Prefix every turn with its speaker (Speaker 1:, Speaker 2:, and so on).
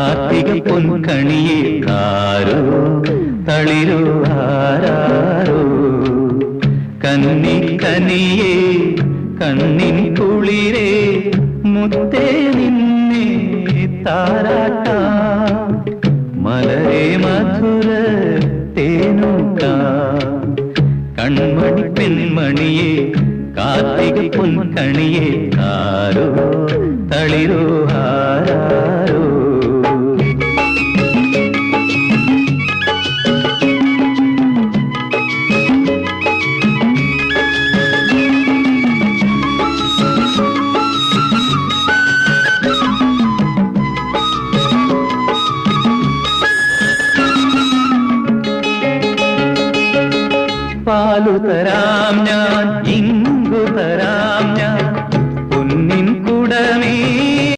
Speaker 1: കാർത്തിക പൊൻകണിയെ ആരോ തളിരോ ആരാരോ കന്നി കനിയേ കണ്ണിൻ കുളിരേ മുത്തേ നിന്നെ താരാട്ടാ മലരേ മധുര തേനൂട്ടാ കൺമണി പെൺമണിയെ കാർത്തിക പൊൻകണിയെ ആരോ തളിരോ ആരാരോ പാലു തരാം ഞാൻ ഇങ്കു തരാം